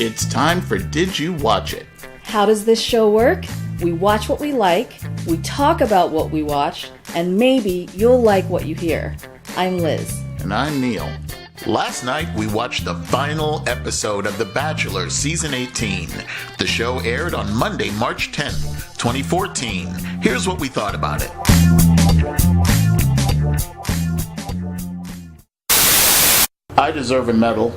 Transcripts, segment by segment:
It's time for Did You Watch It? How does this show work? We watch what we like, we talk about what we watch, and maybe you'll like what you hear. I'm Liz. And I'm Neil. Last night, we watched the final episode of The Bachelor Season 18. The show aired on Monday, March 10th, 2014. Here's what we thought about it. I deserve a medal.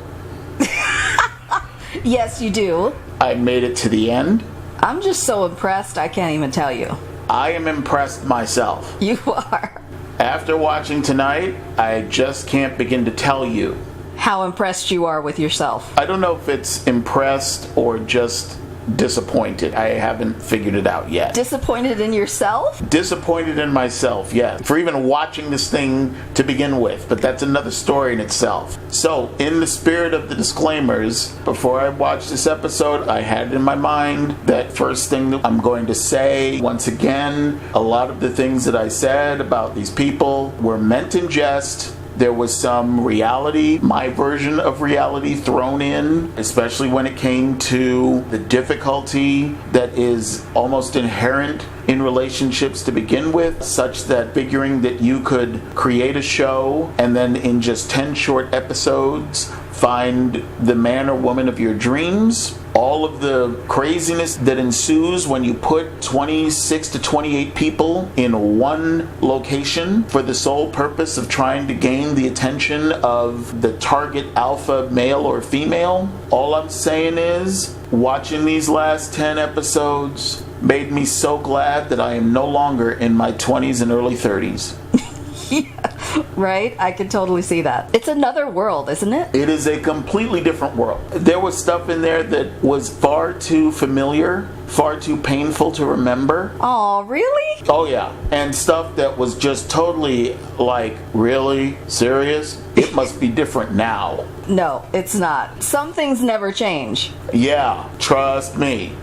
Yes, you do. I made it to the end. I'm just so impressed, I can't even tell you. I am impressed myself. You are. After watching tonight, I just can't begin to tell you How impressed you are with yourself. I don't know if it's impressed or just disappointed. I haven't figured it out yet. Disappointed in yourself? Disappointed in myself, yeah. For even watching this thing to begin with. But that's another story in itself. So, in the spirit of the disclaimers, before I watched this episode, I had in my mind that first thing that I'm going to say. Once again, a lot of the things that I said about these people were meant in jest. There was some reality, my version of reality, thrown in, especially when it came to the difficulty that is almost inherent in relationships to begin with, such that figuring that you could create a show and then in just 10 short episodes find the man or woman of your dreams. All of the craziness that ensues when you put 26 to 28 people in one location for the sole purpose of trying to gain the attention of the target alpha male or female. All I'm saying is, watching these last 10 episodes made me so glad that I am no longer in my 20s and early 30s. Yeah, right? I can totally see that. It's another world, isn't it? It is a completely different world. There was stuff in there that was far too familiar, far too painful to remember. Aw, really? Oh yeah. And stuff that was just totally like, really? Serious? It must be different now. No, it's not. Some things never change. Yeah, trust me.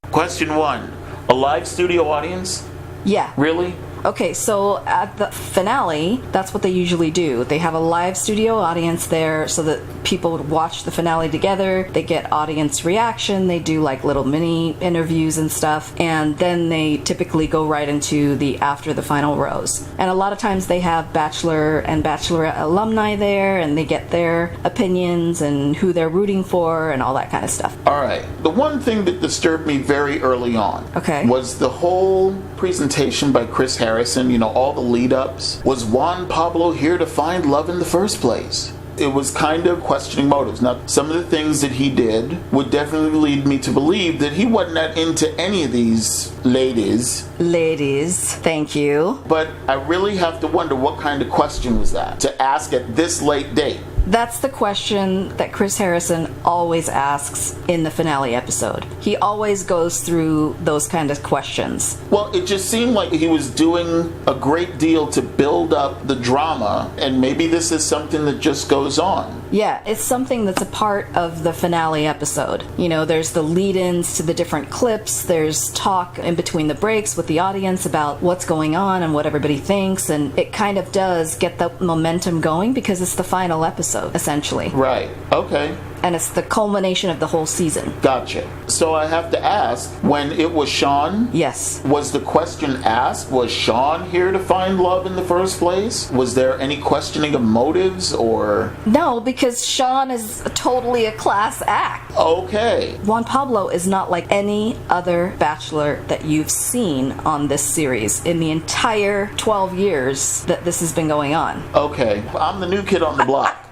Question 1. A live studio audience? Yeah. Really? Okay, so at the finale, that's what they usually do. They have a live studio audience there so that people would watch the finale together. They get audience reaction. They do like little mini interviews and stuff. And then they typically go right into the after the final rose. And a lot of times they have Bachelor and Bachelorette alumni there, and they get their opinions and who they're rooting for and all that kind of stuff. All right. The one thing that disturbed me very early on was the whole presentation by Chris Harrison, you know, all the lead-ups. Was Juan Pablo here to find love in the first place? It was kind of questioning motives. Now, some of the things that he did would definitely lead me to believe that he wasn't that into any of these ladies. Ladies, thank you. But I really have to wonder, what kind of question was that to ask at this late date? That's the question that Chris Harrison always asks in the finale episode. He always goes through those kind of questions. Well, it just seemed like he was doing a great deal to build up the drama, and maybe this is something that just goes on. Yeah, it's something that's a part of the finale episode. You know, there's the lead-ins to the different clips, there's talk in between the breaks with the audience about what's going on and what everybody thinks, and it kind of does get the momentum going because it's the final episode, essentially. Right, okay. And it's the culmination of the whole season. Gotcha. So I have to ask, when it was Sean? Yes. Was the question asked, was Sean here to find love in the first place? Was there any questioning of motives or? No, because Sean is totally a class act. Okay. Juan Pablo is not like any other Bachelor that you've seen on this series in the entire 12 years that this has been going on. Okay. I'm the new kid on the block.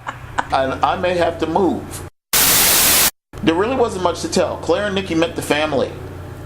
And I may have to move. There really wasn't much to tell. Clare and Nikki met the family.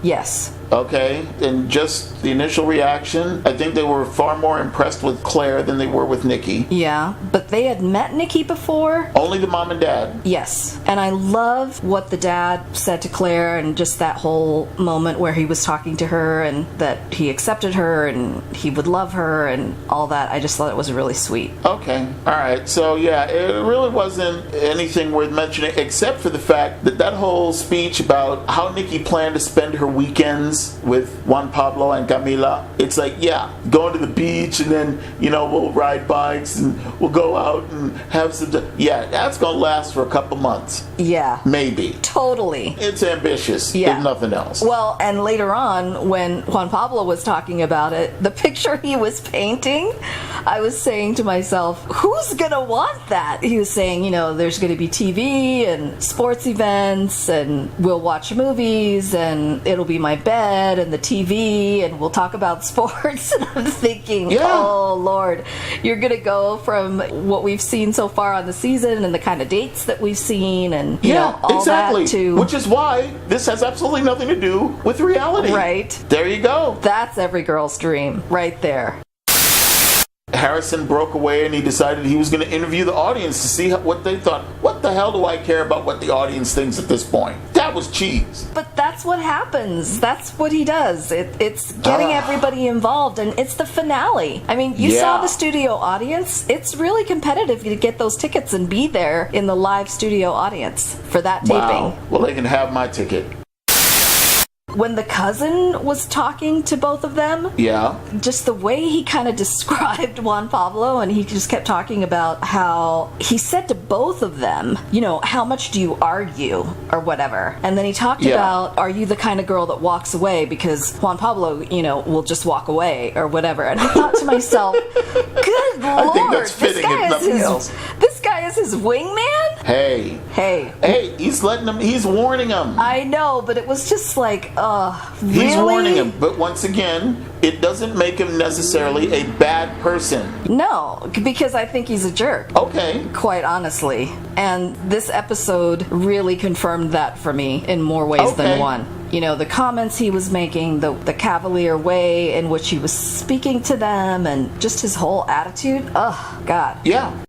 Yes. Okay, and just the initial reaction, I think they were far more impressed with Clare than they were with Nikki. Yeah, but they had met Nikki before. Only the mom and dad. Yes, and I love what the dad said to Clare and just that whole moment where he was talking to her and that he accepted her and he would love her and all that. I just thought it was really sweet. Okay, alright, so yeah, it really wasn't anything worth mentioning except for the fact that that whole speech about how Nikki planned to spend her weekends is with Juan Pablo and Camila. It's like, yeah, going to the beach and then, we'll ride bikes and we'll go out and have some... Yeah, that's going to last for a couple months. Yeah. Maybe. Totally. It's ambitious, if nothing else. Well, and later on, when Juan Pablo was talking about it, the picture he was painting, I was saying to myself, who's going to want that? He was saying, there's going to be TV and sports events and we'll watch movies and it'll be my bed and the TV and we'll talk about sports. And I'm thinking, oh, Lord, you're going to go from what we've seen so far on the season and the kind of dates that we've seen and, all that to... Which is why this has absolutely nothing to do with reality. Right. There you go. That's every girl's dream right there. Harrison broke away and he decided he was going to interview the audience to see what they thought. What the hell do I care about what the audience thinks at this point? That was cheese. But that's what happens. That's what he does. It's getting everybody involved, and it's the finale. I mean, you saw the studio audience. It's really competitive to get those tickets and be there in the live studio audience for that taping. Wow. Well, they can have my ticket. When the cousin was talking to both of them, just the way he kind of described Juan Pablo, and he just kept talking about how he said to both of them, how much do you argue or whatever. And then he talked about, are you the kind of girl that walks away because Juan Pablo, will just walk away or whatever. And I thought to myself, good Lord, I think that's fitting if nothing else. This guy is his wingman? Hey, he's warning him. I know, but it was just like, really? He's warning him, but once again, it doesn't make him necessarily a bad person. No, because I think he's a jerk. Okay. Quite honestly. And this episode really confirmed that for me in more ways than one. The comments he was making, the cavalier way in which he was speaking to them, and just his whole attitude. Oh, God. Yeah.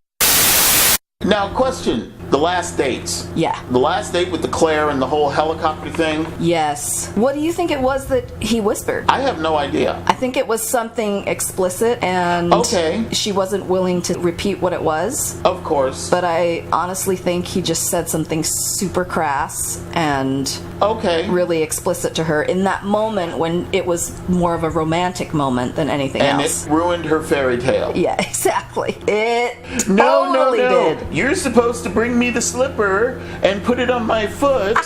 Now, question. The last dates. Yeah. The last date with the Clare and the whole helicopter thing. Yes. What do you think it was that he whispered? I have no idea. I think it was something explicit, and she wasn't willing to repeat what it was. Of course. But I honestly think he just said something super crass and really explicit to her in that moment when it was more of a romantic moment than anything else. And it ruined her fairy tale. Yeah, exactly. It totally did. You're supposed to bring me the slipper and put it on my foot,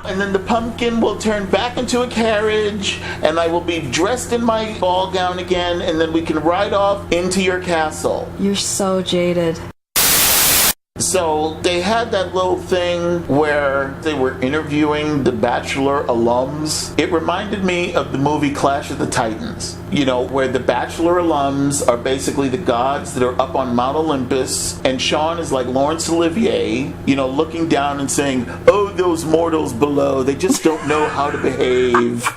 and then the pumpkin will turn back into a carriage, and I will be dressed in my ball gown again, and then we can ride off into your castle. You're so jaded. So they had that little thing where they were interviewing the Bachelor alums. It reminded me of the movie Clash of the Titans, where the Bachelor alums are basically the gods that are up on Mount Olympus, and Sean is like Laurence Olivier, looking down and saying, oh, those mortals below, they just don't know how to behave.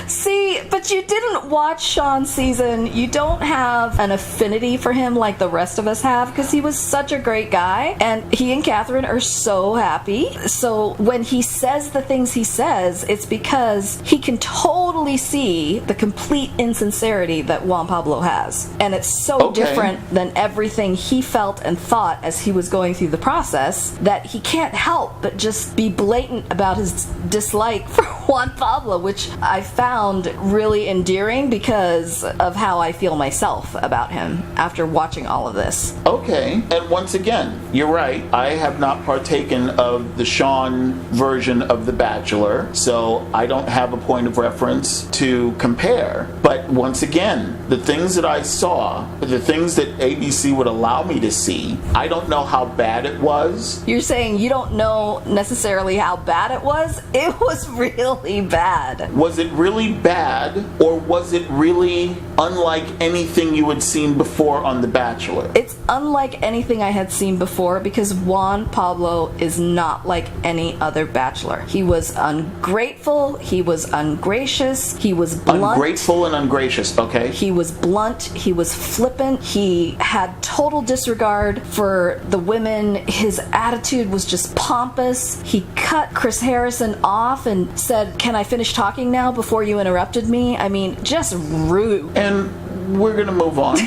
See, but you didn't watch Sean's season. You don't have an affinity for him like the rest of us have, because he was such a great guy, and he and Catherine are so happy. So when he says the things he says, it's because he can totally see the complete insincerity that Juan Pablo has. And it's so different than everything he felt and thought as he was going through the process that he can't help but just be blatant about his dislike for Juan Pablo, which I found really endearing because of how I feel myself about him after watching all of this. Okay, and once again, you're right. I have not partaken of the Sean version of The Bachelor, so I don't have a point of reference to compare. But once again, the things that I saw, the things that ABC would allow me to see, I don't know how bad it was. You're saying you don't know necessarily how bad it was? It was really bad. Was it really bad, or was it really unlike anything you had seen before on The Bachelor? It's unlike anything I had seen before because Juan Pablo is not like any other Bachelor. He was ungrateful, he was ungracious, he was blunt. Ungrateful and ungracious, okay. He was blunt, he was flippant, he had total disregard for the women, his attitude was just pompous. He cut Chris Harrison off and said, "Can I finish talking now before you interrupted me?" I mean, just rude. And we're gonna move on.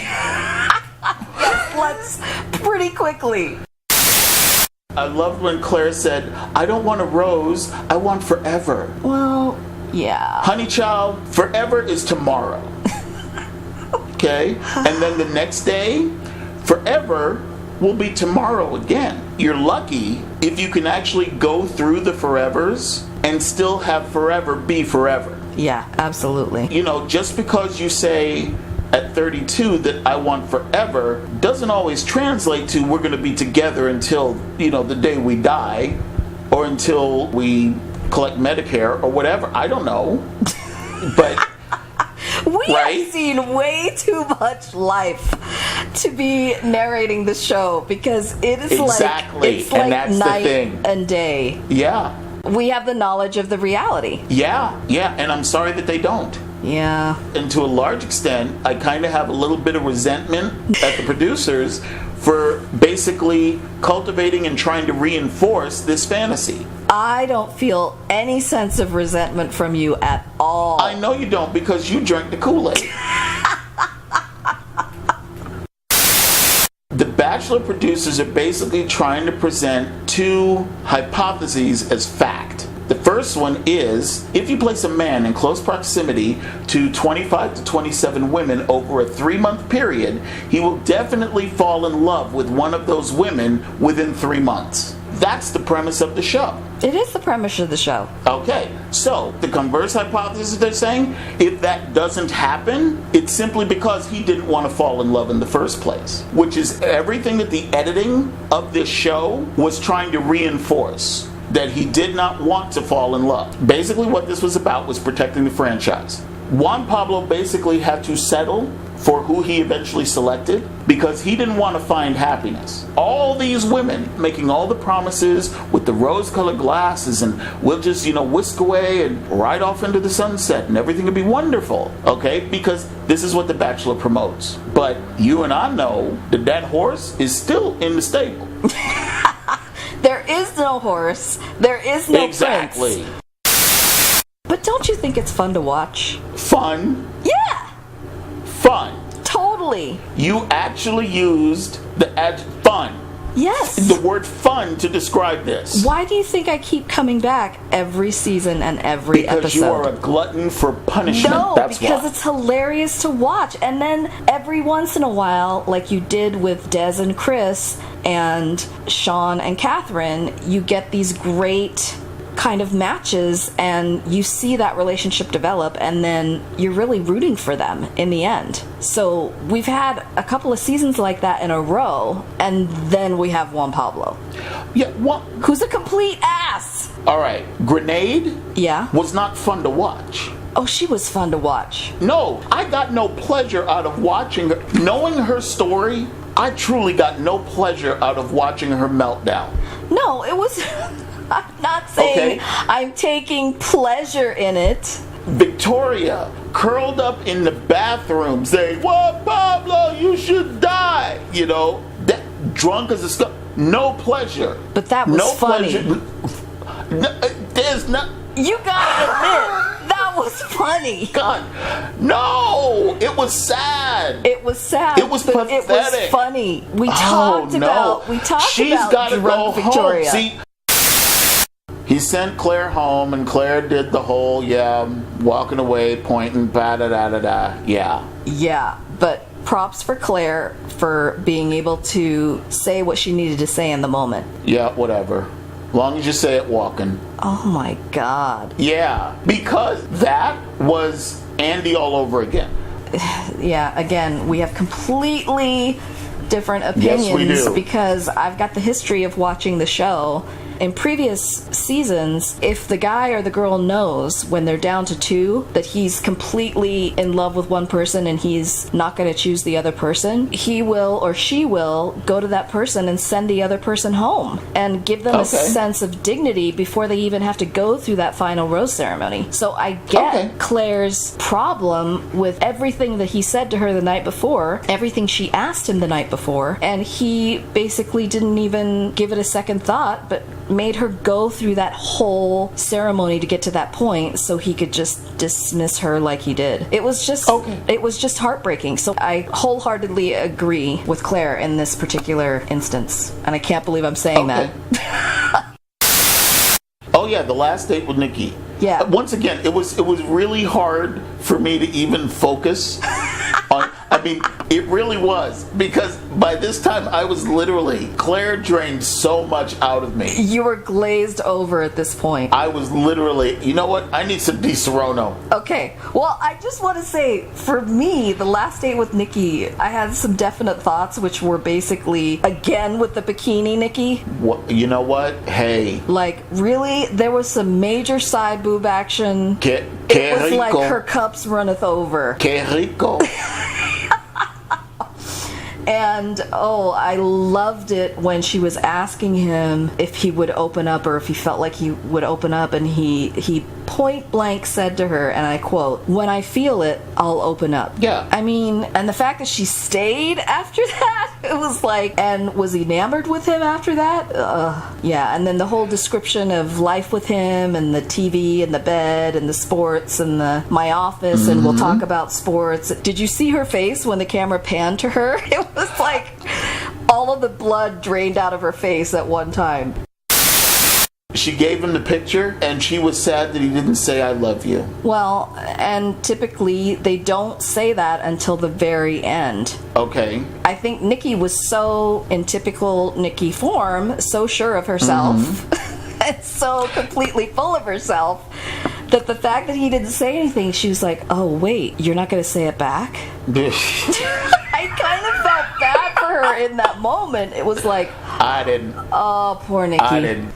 Let's pretty quickly. I loved when Claire said, "I don't want a rose, I want forever." Well, Yeah. Honey child, forever is tomorrow. Okay? And then the next day, forever will be tomorrow again. You're lucky if you can actually go through the forevers and still have forever be forever. Yeah, absolutely. You know, just because you say at 32 that I want forever doesn't always translate to we're going to be together until, you know, the day we die or until we collect Medicare or whatever. I don't know. But we right? have seen way too much life to be narrating the show because it is exactly. It's like and that's night the thing. and day. Yeah. We have the knowledge of the reality. Yeah, and I'm sorry that they don't. Yeah. And to a large extent, I kind of have a little bit of resentment at the producers for basically cultivating and trying to reinforce this fantasy. I don't feel any sense of resentment from you at all. I know you don't because you drank the Kool-Aid. The Bachelor producers are basically trying to present two hypotheses as fact. The first one is, if you place a man in close proximity to 25 to 27 women over a 3-month period, he will definitely fall in love with one of those women within 3 months. That's the premise of the show. It is the premise of the show. Okay, so the converse hypothesis they're saying, if that doesn't happen, it's simply because he didn't want to fall in love in the first place, which is everything that the editing of this show was trying to reinforce, that he did not want to fall in love. Basically what this was about was protecting the franchise. Juan Pablo basically had to settle for who he eventually selected because he didn't want to find happiness. All these women making all the promises with the rose-colored glasses and we'll just, whisk away and ride off into the sunset and everything will be wonderful, okay? Because this is what The Bachelor promotes. But you and I know that horse is still in the stable. There is no horse. There is no exactly. prince. But don't you think it's fun to watch? Fun? Yeah! Fun. Totally. You actually used the adjective fun. Yes. The word fun to describe this. Why do you think I keep coming back every season and every episode? Because you are a glutton for punishment. No, that's because why. it's hilarious to watch. And then every once in a while, like you did with Des and Chris and Sean and Catherine, you get these great kind of matches and you see that relationship develop and then you're really rooting for them in the end. So we've had a couple of seasons like that in a row and then we have Juan Pablo. Yeah, who's a complete ass. All right, Grenade was not fun to watch. Oh, she was fun to watch. No, I got no pleasure out of watching her. Knowing her story, I truly got no pleasure out of watching her meltdown. No, it was... I'm not saying I'm taking pleasure in it. Victoria curled up in the bathroom saying, "Juan Pablo, you should die." That drunk as a skull. No pleasure. But that was funny. There's not. You gotta admit, that was funny. God, no! It was sad. It was sad. It was pathetic. It was funny. We talked about drunk Victoria. See, he sent Claire home, and Claire did the whole, walking away, pointing, da-da-da-da-da, Yeah, but props for Claire for being able to say what she needed to say in the moment. Yeah, whatever. Long as you say it walking. Oh my God. Yeah, because that was Andy all over again. Yeah, again, we have completely different opinions. Yes, we do. Because I've got the history of watching the show. In previous seasons, if the guy or the girl knows when they're down to 2 that he's completely in love with one person and he's not going to choose the other person, he will or she will go to that person and send the other person home and give them a sense of dignity before they even have to go through that final rose ceremony. So I get Claire's problem with everything that he said to her the night before, everything she asked him the night before, and he basically didn't even give it a second thought, but made her go through that whole ceremony to get to that point so he could just dismiss her like he did. It was just it was just heartbreaking. So I wholeheartedly agree with Claire in this particular instance. And I can't believe I'm saying that. Oh yeah, the last date with Nikki. Yeah. Once again, it was really hard for me to even focus on. I mean, it really was, because by this time I was literally, Claire drained so much out of me. You were glazed over at this point. I was literally, you know what? I need some Di Serono. Okay, well, I just want to say, for me, the last date with Nikki, I had some definite thoughts, which were basically, again, with the bikini Nikki. You know what? Hey. Like, really? There was some major side boob action. Que It was rico. like her cups runneth over. Que rico. And, I loved it when she was asking him if he would open up, or if he felt like he would open up, and he point blank said to her, and I quote, "When I feel it, I'll open up." Yeah. I mean, and the fact that she stayed after that, it was like, and was enamored with him after that? Yeah, and then the whole description of life with him, and the TV, and the bed, and the sports, and my office, and we'll talk about sports. Did you see her face when the camera panned to her? It was like all of the blood drained out of her face at one time. She gave him the picture, and she was sad that he didn't say "I love you." Well, and typically they don't say that until the very end. Okay. I think Nikki was so, in typical Nikki form, so sure of herself and so completely full of herself that the fact that he didn't say anything, she was like, "Oh, wait, you're not going to say it back?" I kind of felt bad for her in that moment. It was like, I didn't. oh, poor Nikki. I didn't.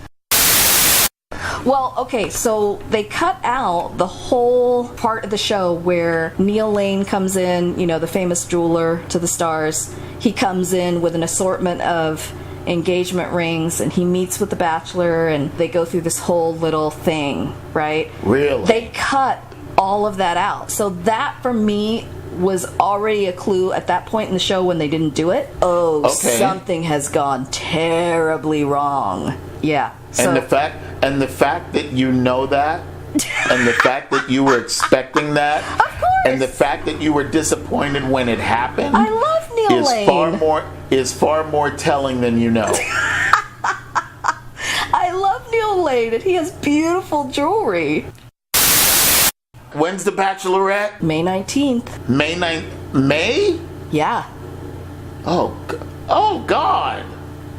Well, okay, so they cut out the whole part of the show where Neil Lane comes in, the famous jeweler to the stars. He comes in with an assortment of engagement rings, and he meets with the Bachelor, and they go through this whole little thing, right? Really? They cut all of that out. So that, for me, was already a clue at that point in the show when they didn't do it. Oh, okay. Something has gone terribly wrong. Yeah. And the fact that you know that, and the fact that you were expecting that, of course, and the fact that you were disappointed when it happened, I love Neil Lane. Is far more telling than you know. I love Neil Lane, and he has beautiful jewelry. When's the Bachelorette? May 19th. May 9th? May? Yeah. Oh God.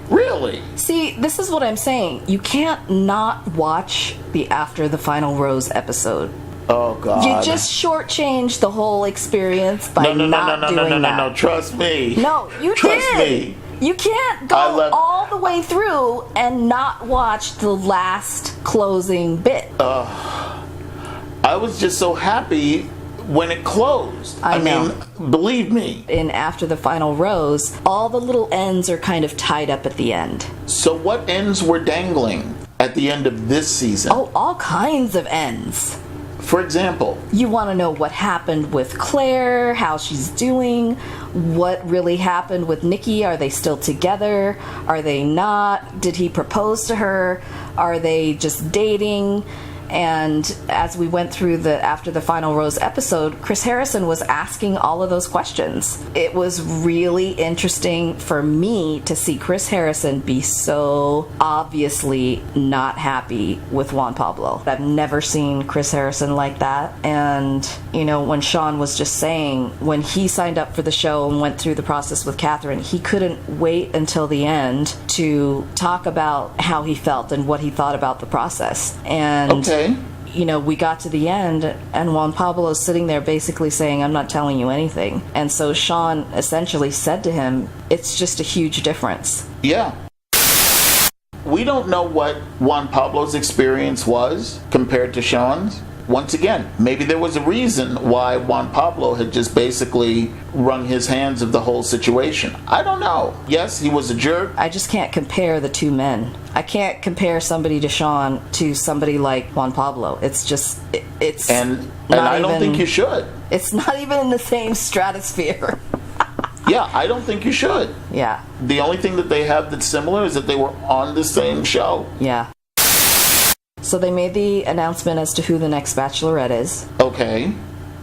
Really? See, this is what I'm saying. You can't not watch the After the Final Rose episode. Oh God! You just shortchanged the whole experience by not doing that. No! Trust me. No, you Trust did. me. You can't go all the way through and not watch the last closing bit. I was just so happy when it closed. I mean, believe me. In After the Final Rose, all the little ends are kind of tied up at the end. So what ends were dangling at the end of this season? Oh, all kinds of ends. For example? You want to know what happened with Claire, how she's doing, what really happened with Nikki. Are they still together? Are they not? Did he propose to her? Are they just dating? And as we went through the After the Final Rose episode, Chris Harrison was asking all of those questions. It was really interesting for me to see Chris Harrison be so obviously not happy with Juan Pablo. I've never seen Chris Harrison like that. And, when Sean was just saying, when he signed up for the show and went through the process with Catherine, he couldn't wait until the end to talk about how he felt and what he thought about the process. And okay. We got to the end, and Juan Pablo's sitting there basically saying, "I'm not telling you anything." And so Sean essentially said to him, "It's just a huge difference." Yeah. We don't know what Juan Pablo's experience was compared to Sean's. Once again, maybe there was a reason why Juan Pablo had just basically wrung his hands of the whole situation. I don't know. Yes, he was a jerk. I just can't compare the two men. I can't compare somebody to Sean to somebody like Juan Pablo. It's just, it's and I don't think you should. It's not even in the same stratosphere. Yeah, I don't think you should. Yeah. The only thing that they have that's similar is that they were on the same show. Yeah. So they made the announcement as to who the next Bachelorette is. Okay.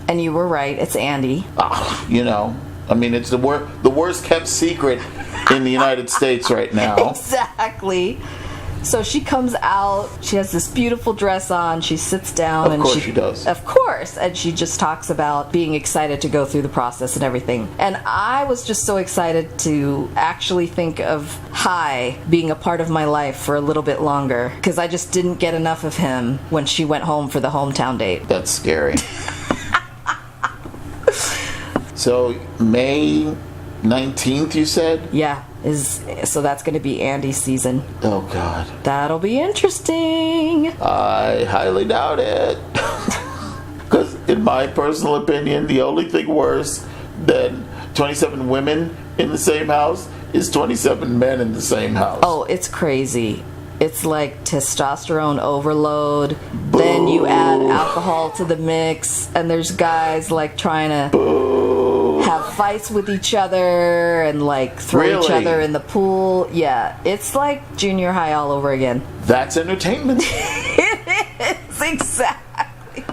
And you were right, it's Andy. It's the worst kept secret in the United States right now. Exactly. So she comes out, she has this beautiful dress on, she sits down, Of course she does. Of course, and she just talks about being excited to go through the process and everything. And I was just so excited to actually think of Hai being a part of my life for a little bit longer, because I just didn't get enough of him when she went home for the hometown date. That's scary. So, May 19th, you said? Yeah, so that's going to be Andy's season. Oh, God. That'll be interesting. I highly doubt it. Because, in my personal opinion, the only thing worse than 27 women in the same house is 27 men in the same house. Oh, it's crazy. It's like testosterone overload. Boo. Then you add alcohol to the mix, and there's guys like trying to have fights with each other and like throw each other in the pool. Yeah, it's like junior high all over again. That's entertainment. It is, exactly.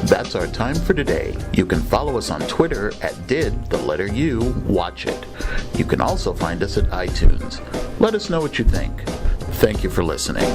That's our time for today. You can follow us on Twitter at @DidTheLetterU.Watch.It. You can also find us at iTunes. Let us know what you think. Thank you for listening.